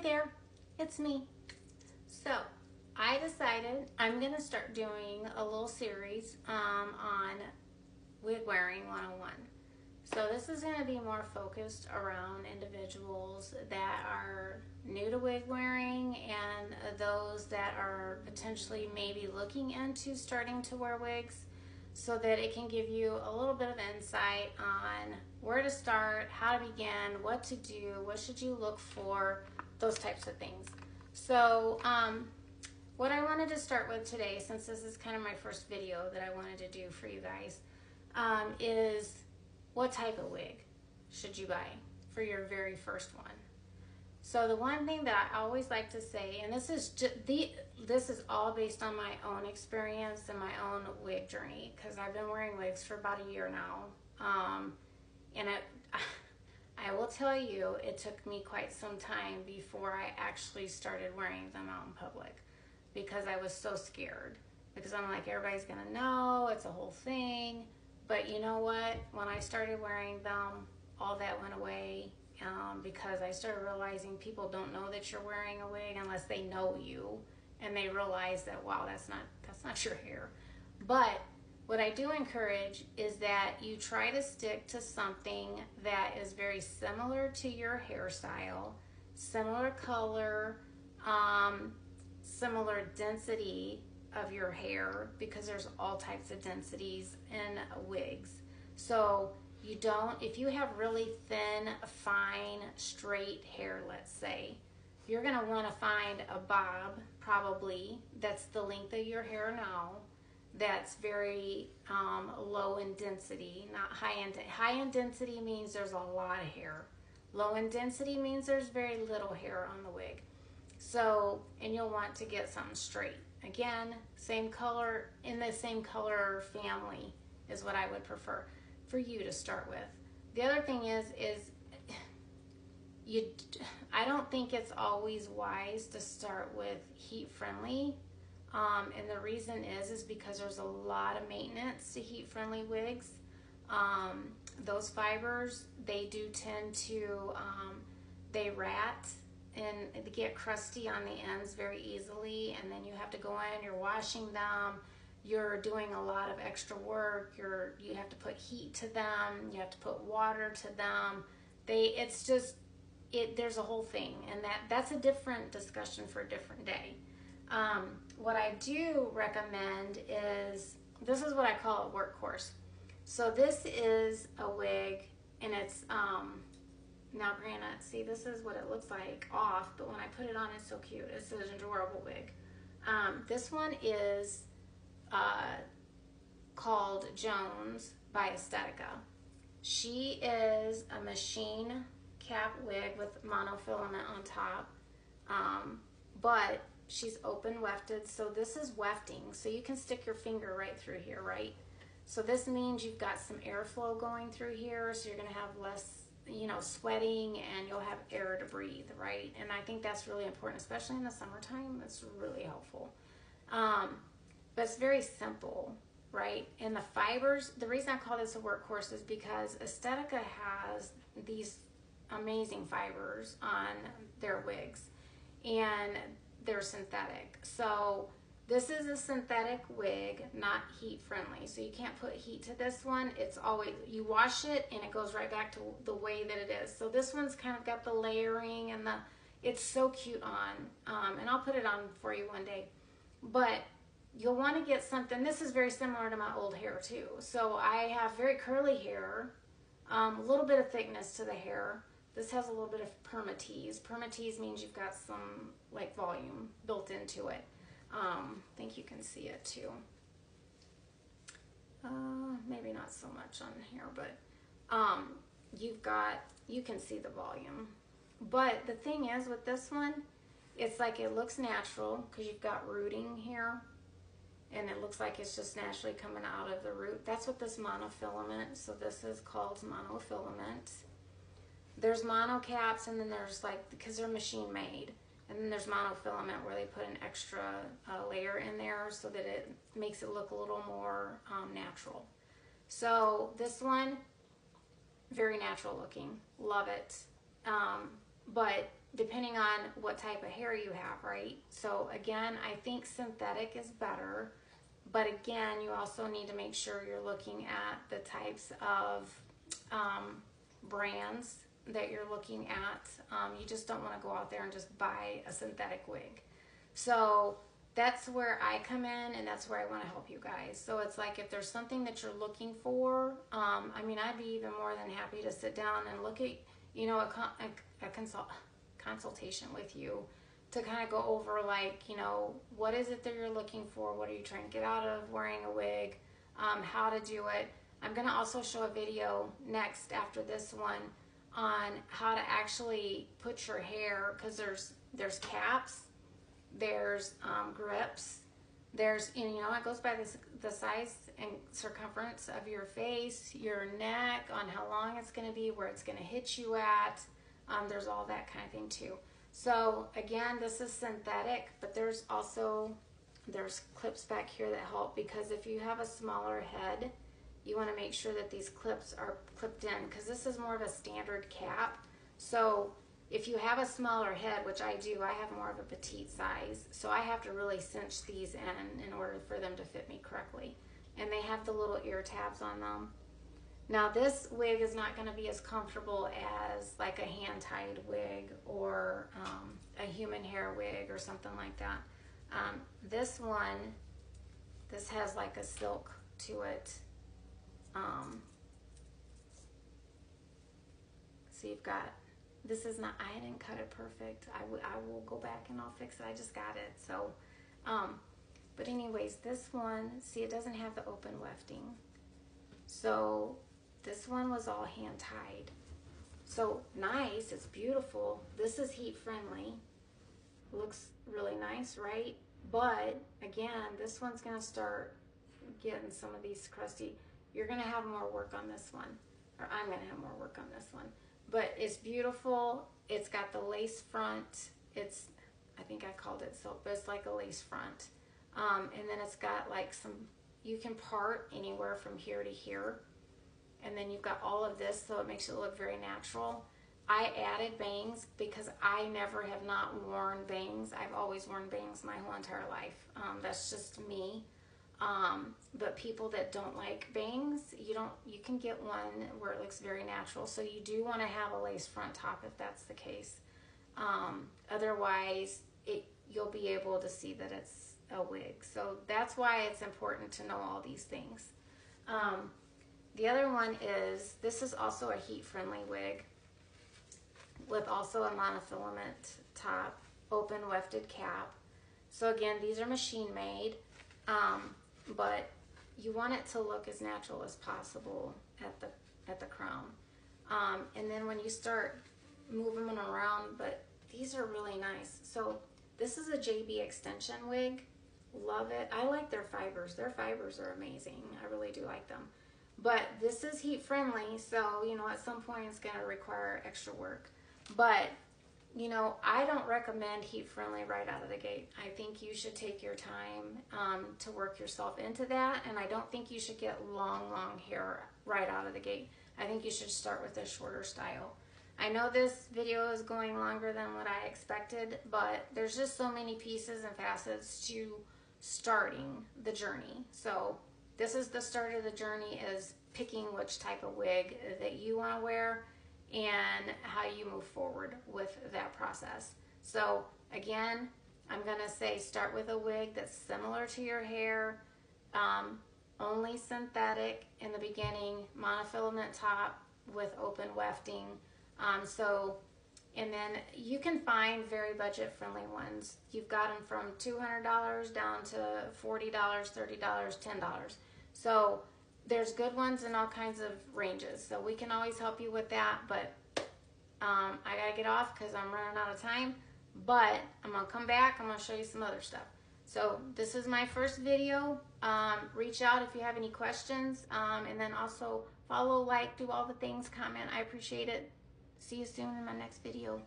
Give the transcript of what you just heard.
there, it's me. So I decided I'm gonna start doing a little series on wig wearing 101. So this is going to be more focused around individuals that are new to wig wearing and those that are potentially maybe looking into starting to wear wigs, so that it can give you a little bit of insight on where to start, how to begin, what to do, what should you look for, those types of things. So what I wanted to start with today, since this is kind of my first video that I wanted to do for you guys, is what type of wig should you buy for your very first one? So the one thing that I always like to say, and this is all based on my own experience and my own wig journey, because I've been wearing wigs for about a year now, and I will tell you, it took me quite some time before I actually started wearing them out in public, because I was so scared, because I'm like, everybody's gonna know, it's a whole thing. But you know what? When I started wearing them, all that went away, because I started realizing people don't know that you're wearing a wig unless they know you and they realize that, wow, that's not your hair. But what I do encourage is that you try to stick to something that is very similar to your hairstyle, similar color, similar density of your hair, because there's all types of densities in wigs. So you don't, if you have really thin, fine, straight hair, let's say, you're gonna wanna find a bob, probably, that's the length of your hair now, that's very low in density, not high in. High in density means there's a lot of hair. Low in density means there's very little hair on the wig. So, and you'll want to get something straight. Again, same color, in the same color family is what I would prefer for you to start with. The other thing is I don't think it's always wise to start with heat friendly. And the reason is because there's a lot of maintenance to heat friendly wigs. Those fibers, they do tend to, they rat and they get crusty on the ends very easily, and then you have to go in, you're washing them, you're doing a lot of extra work, you have to put heat to them, you have to put water to them. There's a whole thing, and that's a different discussion for a different day. What I do recommend is, this is what I call a workhorse. So this is a wig, and it's now granted, see, this is what it looks like off, but when I put it on, it's so cute. It's an adorable wig. This one is called Jones by Estetica. She is a machine cap wig with monofilament on top, but she's open wefted, so this is wefting, so you can stick your finger right through here, right? So this means you've got some airflow going through here, so you're going to have less, sweating, and you'll have air to breathe, right? And I think that's really important, especially in the summertime. It's really helpful. But it's very simple, right? And the fibers, the reason I call this a workhorse is because Estetica has these amazing fibers on their wigs, and they're synthetic. So this is a synthetic wig, not heat friendly. So you can't put heat to this one. It's always, you wash it and it goes right back to the way that it is. So this one's kind of got the layering, and it's so cute on, and I'll put it on for you one day. But you'll want to get something, this is very similar to my old hair too. So I have very curly hair, a little bit of thickness to the hair. This has a little bit of permatease. Permatease means you've got some like volume built into it. I think you can see it too. Maybe not so much on here, but you can see the volume. But the thing is with this one, it's like it looks natural because you've got rooting here, and it looks like it's just naturally coming out of the root. That's what this monofilament, so this is called monofilament. There's mono caps, and then there's like, because they're machine made, and then there's monofilament where they put an extra layer in there so that it makes it look a little more natural. So this one, very natural looking, love it. But depending on what type of hair you have, right? So again, I think synthetic is better, but again, you also need to make sure you're looking at the types of brands that you're looking at. You just don't want to go out there and just buy a synthetic wig. So that's where I come in, and that's where I want to help you guys. So it's like, if there's something that you're looking for, I mean, I'd be even more than happy to sit down and look at, you know, a consultation with you to kind of go over, like, you know, what is it that you're looking for? What are you trying to get out of wearing a wig? How to do it. I'm going to also show a video next after this one on how to actually put your hair, because there's caps, there's grips, there's, you know, it goes by the size and circumference of your face, your neck, on how long it's going to be, where it's going to hit you at. There's all that kind of thing too. So again, this is synthetic, but there's clips back here that help, because if you have a smaller head, you want to make sure that these clips are clipped in, because this is more of a standard cap. So if you have a smaller head, which I do, I have more of a petite size, so I have to really cinch these in order for them to fit me correctly. And they have the little ear tabs on them. Now this wig is not going to be as comfortable as like a hand-tied wig or a human hair wig or something like that. This has like a silk to it. So you've got, this is not, I didn't cut it perfect. I will go back and I'll fix it. I just got it. So, but anyways, this one, see, it doesn't have the open wefting. So this one was all hand tied. So nice, it's beautiful. This is heat friendly. Looks really nice, right? But again, this one's gonna start getting some of these crusty. You're gonna have more work on this one, or I'm gonna have more work on this one. But it's beautiful. It's got the lace front. It's, I think I called it silk, but it's like a lace front. And then it's got like some, you can part anywhere from here to here. And then you've got all of this, so it makes it look very natural. I added bangs because I never have not worn bangs. I've always worn bangs my whole entire life. That's just me. But people that don't like bangs, you can get one where it looks very natural. So you do want to have a lace front top if that's the case. Otherwise, you'll be able to see that it's a wig. So that's why it's important to know all these things. The other one is, this is also a heat-friendly wig with also a monofilament top, open wefted cap. So again, these are machine made, but you want it to look as natural as possible at the crown. And then when you start moving them around, but these are really nice. So this is a JB extension wig. Love it. I like their fibers. Their fibers are amazing. I really do like them. But this is heat friendly, so, you know, at some point it's going to require extra work. But, you know, I don't recommend heat friendly right out of the gate. I think you should take your time to work yourself into that, and I don't think you should get long hair right out of the gate. I think you should start with a shorter style. I know this video is going longer than what I expected, but there's just so many pieces and facets to starting the journey. So this is the start of the journey, is picking which type of wig that you want to wear and how you move forward with that process. So again, I'm going to say start with a wig that's similar to your hair, only synthetic in the beginning, monofilament top with open wefting. And then you can find very budget friendly ones. You've got them from $200 down to $40, $30, $10. So there's good ones in all kinds of ranges. So we can always help you with that, but I gotta get off because I'm running out of time. But I'm gonna come back, I'm gonna show you some other stuff. So this is my first video. Reach out if you have any questions, and then also follow, like, do all the things, comment. I appreciate it. See you soon in my next video.